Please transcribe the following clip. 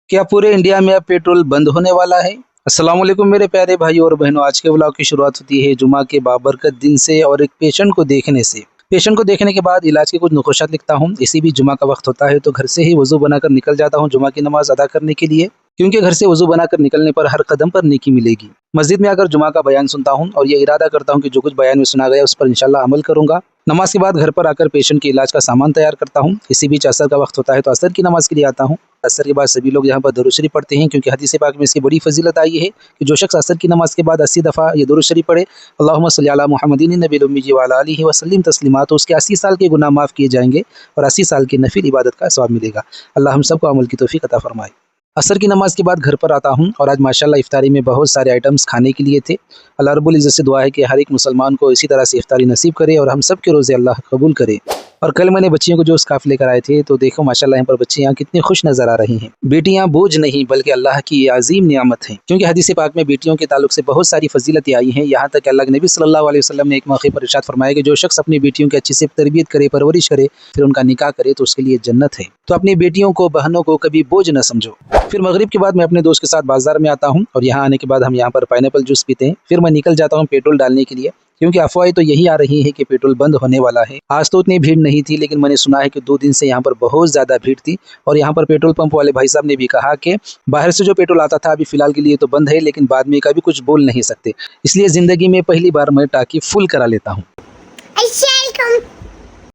क्या पूरे इंडिया में अब पेट्रोल बंद होने वाला है? अस्सलाम वालेकुम मेरे प्यारे भाई और बहनों। आज के व्लॉग की शुरुआत होती है जुमा के बाबरकत दिन से और एक पेशेंट को देखने से। पेशेंट को देखने के बाद इलाज के कुछ नुकशात लिखता हूँ। इसी भी जुमा का वक्त होता है तो घर से ही वजू बनाकर निकल जाता हूँ जुमा की नमाज अदा करने के लिए, क्योंकि घर से वजू बनाकर निकलने पर हर कदम पर नेकी मिलेगी। मस्जिद में आकर जुमा का बयान सुनता हूँ और ये इरादा करता हूँ कि जो कुछ बयान में सुना गया उस पर इंशाल्लाह अमल करूंगा। नमाज के बाद घर पर आकर पेशेंट के इलाज का सामान तैयार करता हूँ। इसी बीच असर का वक्त होता है तो असर की नमाज के लिए आता हूँ। असर के बाद सभी लोग यहाँ पर दरूद शरीफ पढ़ते हैं, क्योंकि हदीस पाक में इसकी बड़ी फजीलत आई है कि जो शख्स असर की नमाज के बाद 80 दफ़ा ये दरूद शरीफ पढ़े, अल्लाहुम्मा सल्ली अला मुहम्मदिन नबील उम्मी व अला आलिहि वसल्लम तस्लीमा, तो उसके 80 साल के गुनाह माफ़ किए जाएंगे और 80 साल की नफिल इबादत का सवाब मिलेगा। अल्लाह हम सबको अमल की तौफीक अता फरमाए। असर की नमाज के बाद घर पर आता हूँ और आज माशाल्लाह इफ्तारी में बहुत सारे आइटम्स खाने के लिए थे। अल्लाह रब्बुल इज़्ज़त से दुआ है कि हर एक मुसलमान को इसी तरह से इफ्तारी नसीब करे और हम सब के रोज़े अल्लाह कबूल करे। और कल मैंने बच्चियों को जो स्काफ लेकर आए थे तो देखो माशाल्लाह यहाँ पर बच्चियाँ कितनी खुश नज़र आ रही हैं। बेटियाँ बोझ नहीं बल्कि अल्लाह की अजीम नियामत हैं, क्योंकि हदीस पाक में बेटियों के ताल्लुक से बहुत सारी फजीलतें आई हैं। यहाँ तक कि अल्लाह के नबी सल्लल्लाहु अलैहि वसल्लम ने एक मौके पर इरशाद फरमाया कि जो शख्स अपनी बेटियों की अच्छी से तरबियत करे, परवरिश करे, फिर उनका निकाह करे तो उसके लिए जन्नत है। तो अपनी बेटियों को, बहनों को कभी बोझ न समझो। फिर मगरिब के बाद मैं अपने दोस्त के साथ बाजार में आता हूँ और यहाँ आने के बाद हम यहाँ पर पाइनएप्पल जूस पीते हैं। फिर मैं निकल जाता हूँ पेट्रोल डालने के लिए, क्योंकि अफवाहें तो यही आ रही है कि पेट्रोल बंद होने वाला है। आज तो उतनी भीड़ नहीं थी, लेकिन मैंने सुना है कि 2 दिन से यहाँ पर बहुत ज़्यादा भीड़ थी। और यहाँ पर पेट्रोल पंप वाले भाई साहब ने भी कहा कि बाहर से जो पेट्रोल आता था अभी फ़िलहाल के लिए तो बंद है, लेकिन बाद में कभी कुछ बोल नहीं सकते। इसलिए ज़िंदगी में पहली बार मैं टाकी फुल करा लेता हूँ।